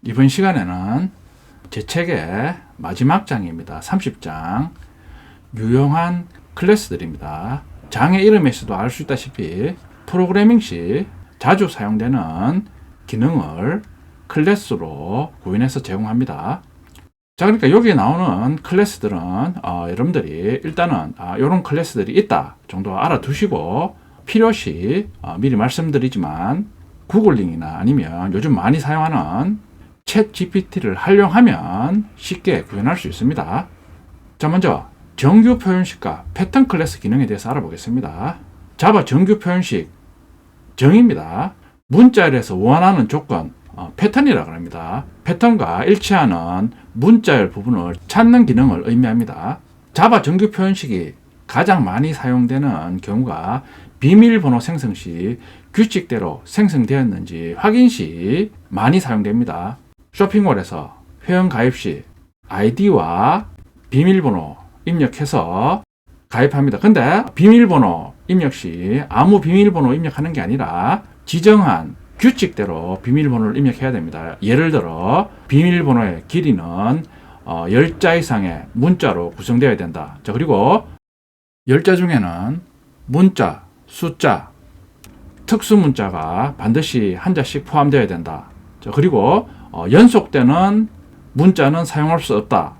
이번 시간에는 제 책의 마지막 장입니다. 30장 유용한 클래스들입니다. 장의 이름에서도 알 수 있다시피 프로그래밍 시 자주 사용되는 기능을 클래스로 구현해서 제공합니다. 자, 그러니까 여기에 나오는 클래스들은 여러분들이 일단은 이런 클래스들이 있다 정도 알아두시고 필요시 미리 말씀드리지만 구글링이나 아니면 요즘 많이 사용하는 챗 GPT를 활용하면 쉽게 구현할 수 있습니다. 자, 먼저 정규 표현식과 패턴 클래스 기능에 대해서 알아보겠습니다. 자바 정규 표현식 정의입니다. 문자열에서 원하는 조건 패턴이라고 합니다. 패턴과 일치하는 문자열 부분을 찾는 기능을 의미합니다. 자바 정규 표현식이 가장 많이 사용되는 경우가 비밀번호 생성 시 규칙대로 생성되었는지 확인 시 많이 사용됩니다. 쇼핑몰에서 회원 가입 시 아이디와 비밀번호 입력해서 가입합니다. 근데 비밀번호 입력 시 아무 비밀번호 입력하는 게 아니라 지정한 규칙대로 비밀번호를 입력해야 됩니다. 예를 들어 비밀번호의 길이는 10자 이상의 문자로 구성되어야 된다. 자, 그리고 10자 중에는 문자, 숫자, 특수 문자가 반드시 한 자씩 포함되어야 된다. 자, 그리고 연속되는 문자는 사용할 수 없다.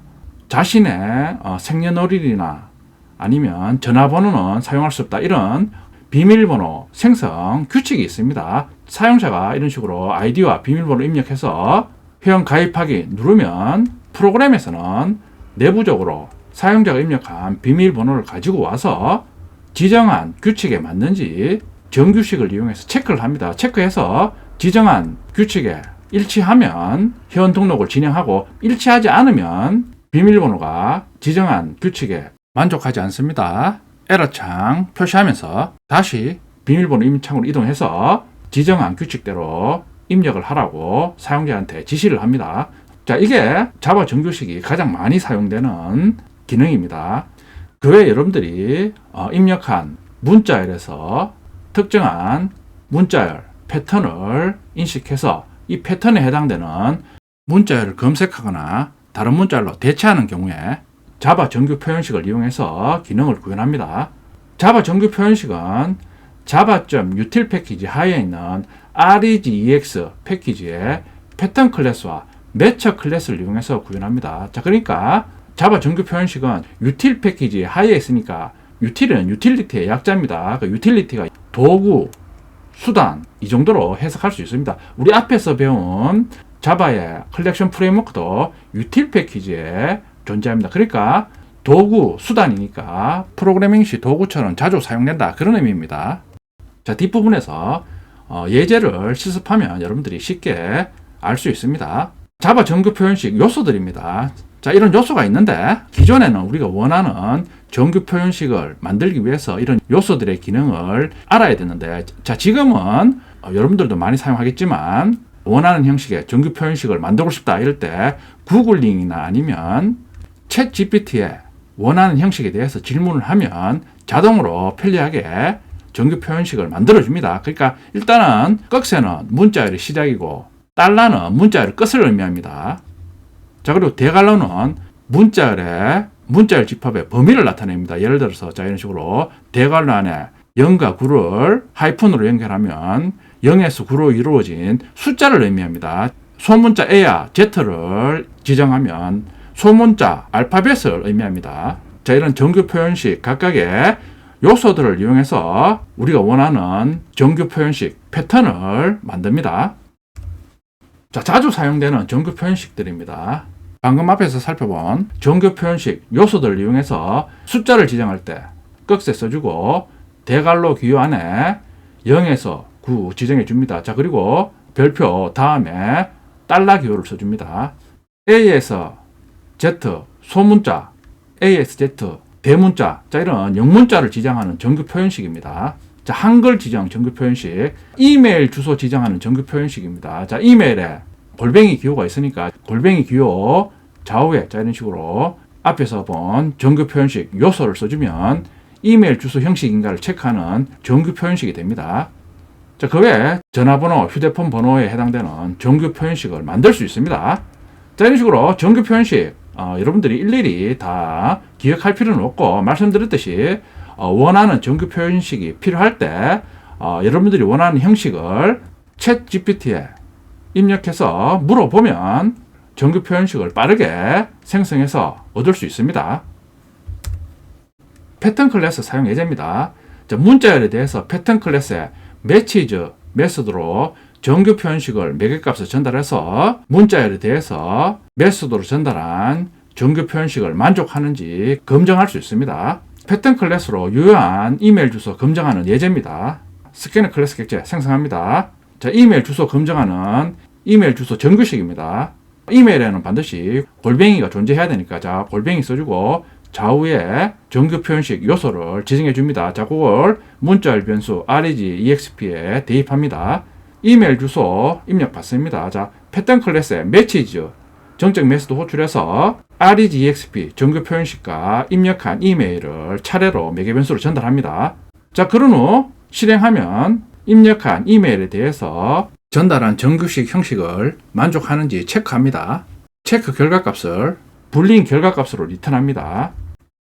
자신의 생년월일이나 아니면 전화번호는 사용할 수 없다. 이런 비밀번호 생성 규칙이 있습니다. 사용자가 이런 식으로 아이디와 비밀번호 입력해서 회원 가입하기 누르면 프로그램에서는 내부적으로 사용자가 입력한 비밀번호를 가지고 와서 지정한 규칙에 맞는지 정규식을 이용해서 체크를 합니다. 체크해서 지정한 규칙에 일치하면 회원 등록을 진행하고 일치하지 않으면 비밀번호가 지정한 규칙에 만족하지 않습니다. 에러창 표시하면서 다시 비밀번호 입력창으로 이동해서 지정한 규칙대로 입력을 하라고 사용자한테 지시를 합니다. 자, 이게 자바 정규식이 가장 많이 사용되는 기능입니다. 그 외에 여러분들이 입력한 문자열에서 특정한 문자열 패턴을 인식해서 이 패턴에 해당되는 문자열을 검색하거나 다른 문자열로 대체하는 경우에 자바 정규 표현식을 이용해서 기능을 구현합니다. 자바 정규 표현식은 java.util 패키지 하에 있는 regex 패키지의 패턴 클래스와 매처 클래스를 이용해서 구현합니다. 자, 그러니까 자바 정규 표현식은 util 패키지 하에 있으니까 util은 utility의 약자입니다. 그 utility가 도구, 수단 이 정도로 해석할 수 있습니다. 우리 앞에서 배운 자바의 컬렉션 프레임워크도 util 패키지에 존재합니다. 그러니까 도구, 수단이니까 프로그래밍 시 도구처럼 자주 사용된다. 그런 의미입니다. 자, 뒷부분에서 예제를 실습하면 여러분들이 쉽게 알 수 있습니다. 자바 정규 표현식 요소들입니다. 자, 이런 요소가 있는데 기존에는 우리가 원하는 정규 표현식을 만들기 위해서 이런 요소들의 기능을 알아야 되는데, 자, 지금은 여러분들도 많이 사용하겠지만 원하는 형식의 정규 표현식을 만들고 싶다 이럴 때 구글링이나 아니면 챗 GPT에 원하는 형식에 대해서 질문을 하면 자동으로 편리하게 정규 표현식을 만들어줍니다. 그러니까 일단은 꺽쇠는 문자열의 시작이고 달러는 문자열의 끝을 의미합니다. 자, 그리고 대괄호는 문자열 집합의 범위를 나타냅니다. 예를 들어서 자, 이런 식으로 대괄호 안에 0과 9를 하이픈으로 연결하면 0에서 9로 이루어진 숫자를 의미합니다. 소문자 A와 Z를 지정하면 소문자 알파벳을 의미합니다. 자, 이런 정규 표현식 각각의 요소들을 이용해서 우리가 원하는 정규 표현식 패턴을 만듭니다. 자, 자주 사용되는 정규 표현식들입니다. 방금 앞에서 살펴본 정규 표현식 요소들을 이용해서 숫자를 지정할 때 꺽쇠 써주고 대괄호 기호 안에 0에서 9 지정해 줍니다. 자, 그리고 별표 다음에 달러 기호를 써줍니다. A에서 Z 소문자, A에서 Z 대문자, 자, 이런 영문자를 지정하는 정규 표현식입니다. 자, 한글 지정 정규 표현식, 이메일 주소 지정하는 정규 표현식입니다. 자, 이메일에 골뱅이 기호가 있으니까 골뱅이 기호 좌우에 자, 이런 식으로 앞에서 본 정규 표현식 요소를 써주면 이메일 주소 형식인가를 체크하는 정규 표현식이 됩니다. 자, 그 외에 전화번호, 휴대폰 번호에 해당되는 정규 표현식을 만들 수 있습니다. 자, 이런 식으로 정규 표현식 여러분들이 일일이 다 기억할 필요는 없고, 말씀드렸듯이 원하는 정규 표현식이 필요할 때 여러분들이 원하는 형식을 챗 GPT에 입력해서 물어보면 정규 표현식을 빠르게 생성해서 얻을 수 있습니다. 패턴 클래스 사용 예제입니다. 자, 문자열에 대해서 패턴 클래스의 매치즈 메소드로 정규 표현식을 매개값을 전달해서 문자열에 대해서 메소드로 전달한 정규 표현식을 만족하는지 검증할 수 있습니다. 패턴 클래스로 유효한 이메일 주소 검증하는 예제입니다. 스캐너 클래스 객체 생성합니다. 자, 이메일 주소 검증하는 이메일 주소 정규식입니다. 이메일에는 반드시 골뱅이가 존재해야 되니까, 자, 골뱅이 써주고 좌우에 정규 표현식 요소를 지정해 줍니다. 자, 그걸 문자열 변수 regexp에 대입합니다. 이메일 주소 입력 받습니다. 자, 패턴 클래스의 매치즈 정적 메시지 호출해서 regexp 정규 표현식과 입력한 이메일을 차례로 매개 변수로 전달합니다. 자, 그런 후 실행하면 입력한 이메일에 대해서 전달한 정규식 형식을 만족하는지 체크합니다. 체크 결과값을 불린 결과값으로 리턴합니다.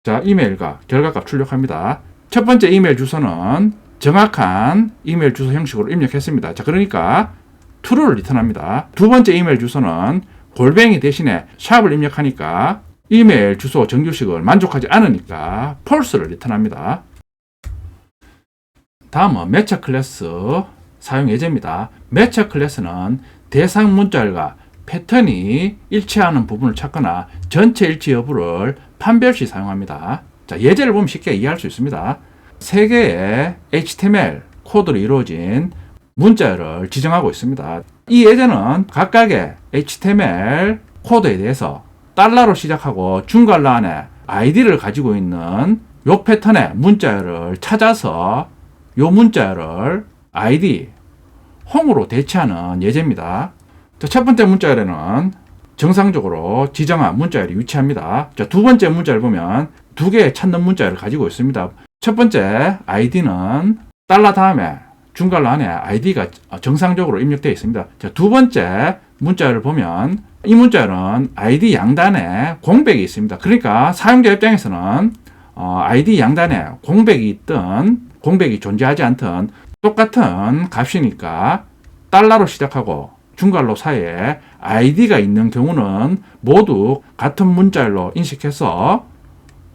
자, 이메일과 결과값 출력합니다. 첫 번째 이메일 주소는 정확한 이메일 주소 형식으로 입력했습니다. 자, 그러니까 true를 리턴합니다. 두 번째 이메일 주소는 골뱅이 대신에 샵을 입력하니까 이메일 주소 정규식을 만족하지 않으니까 false를 리턴합니다. 다음은 매처 클래스 사용 예제입니다. 매처 클래스는 대상 문자열과 패턴이 일치하는 부분을 찾거나 전체 일치 여부를 판별 시 사용합니다. 자, 예제를 보면 쉽게 이해할 수 있습니다. 세 개의 HTML 코드로 이루어진 문자열을 지정하고 있습니다. 이 예제는 각각의 HTML 코드에 대해서 달러로 시작하고 중괄호 안에 ID를 가지고 있는 요 패턴의 문자열을 찾아서 요 문자열을 ID, 홈으로 대체하는 예제입니다. 자, 첫 번째 문자열에는 정상적으로 지정한 문자열이 위치합니다. 자, 두 번째 문자열 보면 두 개의 찾는 문자열을 가지고 있습니다. 첫 번째 ID는 달러 다음에 중괄호 안에 ID가 정상적으로 입력되어 있습니다. 자, 두 번째 문자열을 보면 이 문자열은 ID 양단에 공백이 있습니다. 그러니까 사용자 입장에서는 ID 양단에 공백이 있든 공백이 존재하지 않든 똑같은 값이니까 달러로 시작하고 중괄호 사이에 ID가 있는 경우는 모두 같은 문자열로 인식해서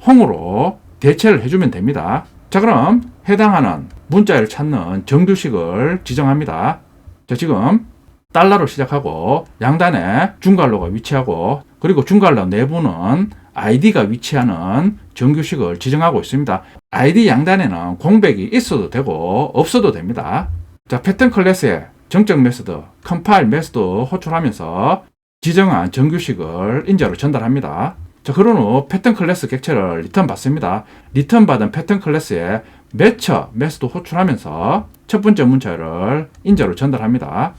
홍으로 대체를 해주면 됩니다. 자, 그럼 해당하는 문자열을 찾는 정규식을 지정합니다. 자, 지금 달러로 시작하고 양단에 중괄호가 위치하고 그리고 중괄호 내부는 ID가 위치하는 정규식을 지정하고 있습니다. ID 양단에는 공백이 있어도 되고 없어도 됩니다. 자, 패턴 클래스의 정적 메소드, 컴파일 메소드 호출하면서 지정한 정규식을 인자로 전달합니다. 자, 그런 후 패턴 클래스 객체를 리턴 받습니다. 리턴 받은 패턴 클래스에 매처 메소드 호출하면서 첫 번째 문자열을 인자로 전달합니다.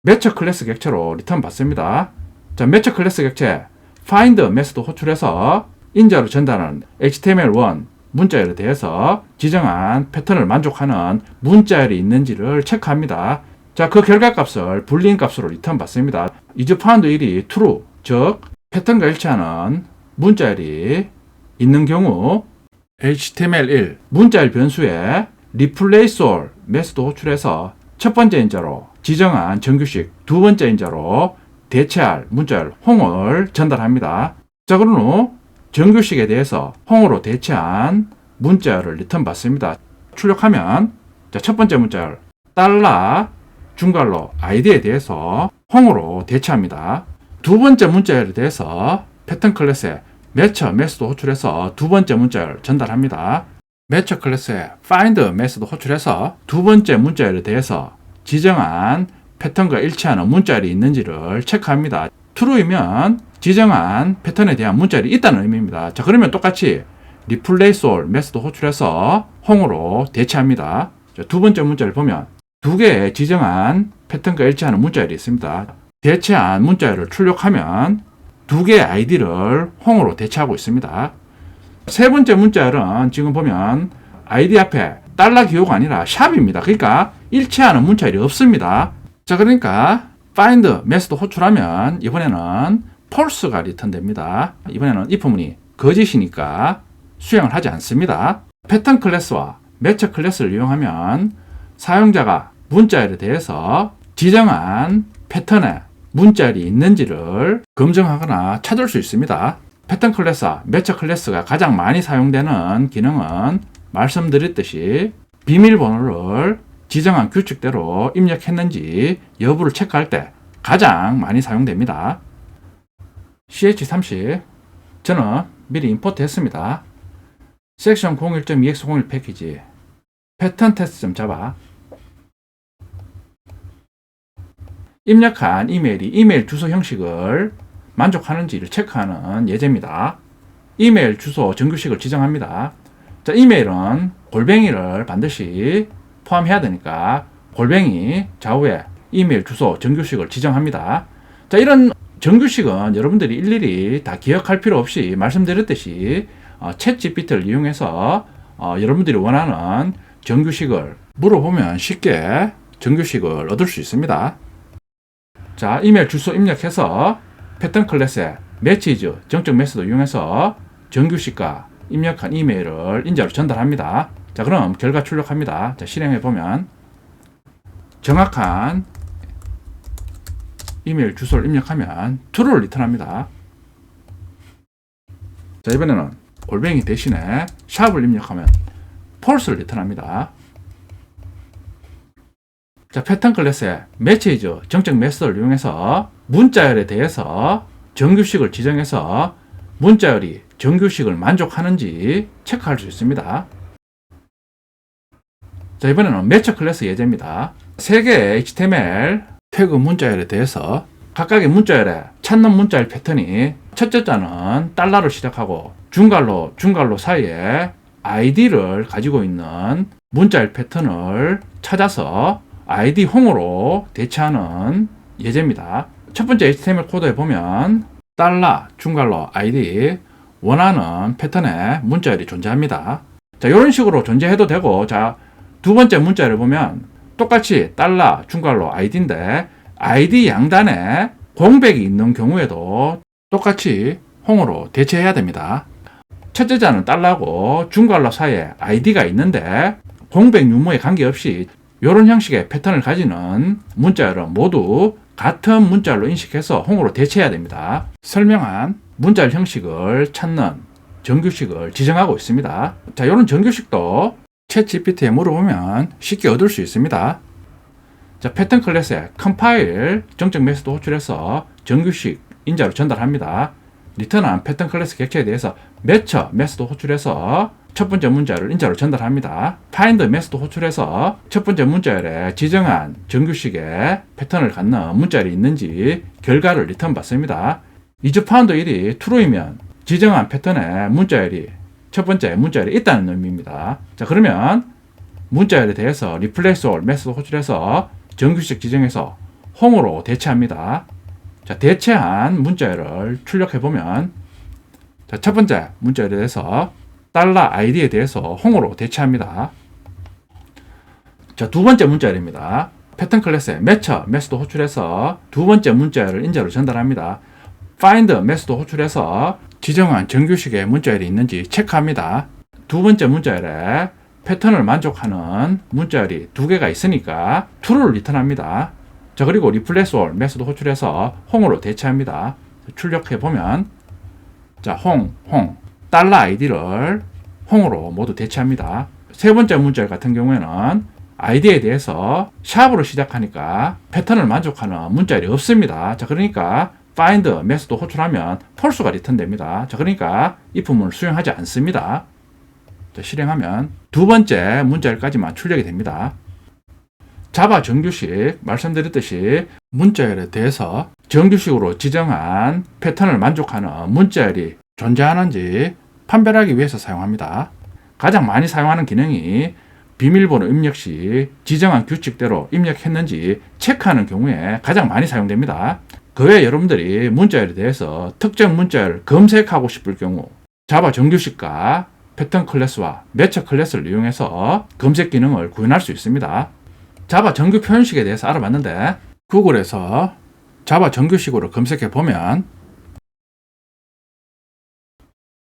매처 클래스 객체로 리턴 받습니다. 자, 매처 클래스 객체 find 메소드 호출해서 인자로 전달하는 HTML1 문자열에 대해서 지정한 패턴을 만족하는 문자열이 있는지를 체크합니다. 자, 그 결과값을 불린 값으로 리턴 받습니다. isFound 1이 true, 즉 패턴과 일치하는 문자열이 있는 경우 HTML1 문자열 변수에 replace all 메소드 호출해서 첫 번째 인자로 지정한 정규식, 두 번째 인자로 대체할 문자열 홍을 전달합니다. 자, 그런 후 정규식에 대해서 홍으로 대체한 문자열을 리턴 받습니다. 출력하면 자, 첫 번째 문자열 달러 중괄호 ID에 대해서 홍으로 대체합니다. 두 번째 문자열에 대해서 패턴 클래스에 매처 메소드 호출해서 두 번째 문자열 전달합니다. 매처 클래스에 find 메소드 호출해서 두 번째 문자열에 대해서 지정한 패턴과 일치하는 문자열이 있는지를 체크합니다. true이면 지정한 패턴에 대한 문자열이 있다는 의미입니다. 자, 그러면 똑같이 replace all 메소드 호출해서 홍으로 대체합니다. 자, 두 번째 문자를 보면 두 개의 지정한 패턴과 일치하는 문자열이 있습니다. 대체한 문자열을 출력하면 두 개의 아이디를 홍으로 대체하고 있습니다. 세 번째 문자열은 지금 보면 아이디 앞에 달러 기호가 아니라 샵입니다. 그러니까 일치하는 문자열이 없습니다. 자, 그러니까 find 메소드 호출하면 이번에는 false가 리턴됩니다. 이번에는 if문이 거짓이니까 수행을 하지 않습니다. 패턴 클래스와 매처 클래스를 이용하면 사용자가 문자열에 대해서 지정한 패턴에 문자열이 있는지를 검증하거나 찾을 수 있습니다. 패턴 클래스와 매처 클래스가 가장 많이 사용되는 기능은 말씀드렸듯이 비밀번호를 지정한 규칙대로 입력했는지 여부를 체크할 때 가장 많이 사용됩니다. ch30 저는 미리 임포트 했습니다. 섹션 01.ex01 패키지 패턴 테스트.java 입력한 이메일이 이메일 주소 형식을 만족하는지를 체크하는 예제입니다. 이메일 주소 정규식을 지정합니다. 자, 이메일은 골뱅이를 반드시 포함해야 되니까 골뱅이 좌우에 이메일 주소 정규식을 지정합니다. 자, 이런 정규식은 여러분들이 일일이 다 기억할 필요 없이 말씀드렸듯이 챗GPT를 이용해서 여러분들이 원하는 정규식을 물어보면 쉽게 정규식을 얻을 수 있습니다. 자, 이메일 주소 입력해서 패턴 클래스에 매치즈 정적 메소드 이용해서 정규식과 입력한 이메일을 인자로 전달합니다. 자, 그럼 결과 출력합니다. 자, 실행해 보면 정확한 이메일 주소를 입력하면 true를 리턴합니다. 자, 이번에는 골뱅이 대신에 샵을 입력하면 false를 리턴합니다. 자, 패턴 클래스에 매치즈 정적 메소드를 이용해서 문자열에 대해서 정규식을 지정해서 문자열이 정규식을 만족하는지 체크할 수 있습니다. 자, 이번에는 매처 클래스 예제입니다. 3개의 HTML 태그 문자열에 대해서 각각의 문자열에 찾는 문자열 패턴이 첫째 자는 달러로 시작하고 중괄호 사이에 id를 가지고 있는 문자열 패턴을 찾아서 id 홍으로 대체하는 예제입니다. 첫 번째 HTML 코드에 보면 달러 중괄호 id 원하는 패턴의 문자열이 존재합니다. 자, 이런 식으로 존재해도 되고, 자, 두 번째 문자열을 보면 똑같이 달러 중괄호 id인데 id 양단에 공백이 있는 경우에도 똑같이 홍으로 대체해야 됩니다. 첫째 자는 달러고 중괄호 사이에 id가 있는데 공백 유무에 관계없이 이런 형식의 패턴을 가지는 문자열은 모두 같은 문자열로 인식해서 홍으로 대체해야 됩니다. 설명한 문자열 형식을 찾는 정규식을 지정하고 있습니다. 자, 이런 정규식도 챗GPT에 물어보면 쉽게 얻을 수 있습니다. 자, 패턴 클래스에 컴파일 정적 메소드 호출해서 정규식 인자로 전달합니다. 리턴한 패턴 클래스 객체에 대해서 매처 메소드 호출해서 첫 번째 문자열을 인자로 전달합니다. find 메소드 호출해서 첫 번째 문자열에 지정한 정규식의 패턴을 갖는 문자열이 있는지 결과를 리턴 받습니다. is found 1이 true이면 지정한 패턴에 문자열이 첫 번째 문자열이 있다는 의미입니다. 자, 그러면 문자열에 대해서 replace all 메소드 호출해서 정규식 지정해서 홍으로 대체합니다. 자, 대체한 문자열을 출력해보면 자, 첫 번째 문자열에 대해서 달러 id에 대해서 홍으로 대체합니다. 자, 두 번째 문자열입니다. 패턴 클래스에 매처 메소드 호출해서 두 번째 문자열을 인자로 전달합니다. find 메소드 호출해서 지정한 정규식의 문자열이 있는지 체크합니다. 두 번째 문자열에 패턴을 만족하는 문자열이 두 개가 있으니까 true를 리턴합니다. 자, 그리고 replace all 메소드 호출해서 홍으로 대체합니다. 출력해 보면 자, 홍 달러 id를 홍으로 모두 대체합니다. 세 번째 문자열 같은 경우에는 id에 대해서 샵으로 시작하니까 패턴을 만족하는 문자열이 없습니다. 자, 그러니까 find 메소드 호출하면 false가 리턴됩니다. 자, 그러니까 if문을 수행하지 않습니다. 자, 실행하면 두 번째 문자열까지만 출력이 됩니다. 자바 정규식 말씀드렸듯이 문자열에 대해서 정규식으로 지정한 패턴을 만족하는 문자열이 존재하는지 판별하기 위해서 사용합니다. 가장 많이 사용하는 기능이 비밀번호 입력 시 지정한 규칙대로 입력했는지 체크하는 경우에 가장 많이 사용됩니다. 그 외에 여러분들이 문자열에 대해서 특정 문자열을 검색하고 싶을 경우 자바 정규식과 패턴 클래스와 매처 클래스를 이용해서 검색 기능을 구현할 수 있습니다. 자바 정규 표현식에 대해서 알아봤는데 구글에서 자바 정규식으로 검색해 보면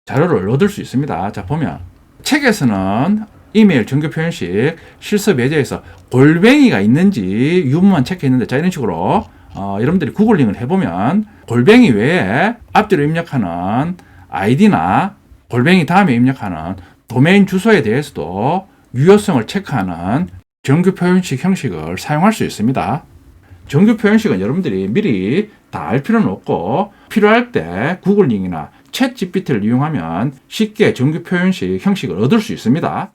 자료를 얻을 수 있습니다. 자, 보면 책에서는 이메일 정규 표현식 실습 예제에서 골뱅이가 있는지 유무만 체크했는데, 자, 이런 식으로 여러분들이 구글 링을 해보면 골뱅이 외에 앞뒤로 입력하는 아이디나 골뱅이 다음에 입력하는 도메인 주소에 대해서도 유효성을 체크하는 정규 표현식 형식을 사용할 수 있습니다. 정규 표현식은 여러분들이 미리 다 알 필요는 없고 필요할 때 구글 링이나 챗 GPT를 이용하면 쉽게 정규 표현식 형식을 얻을 수 있습니다.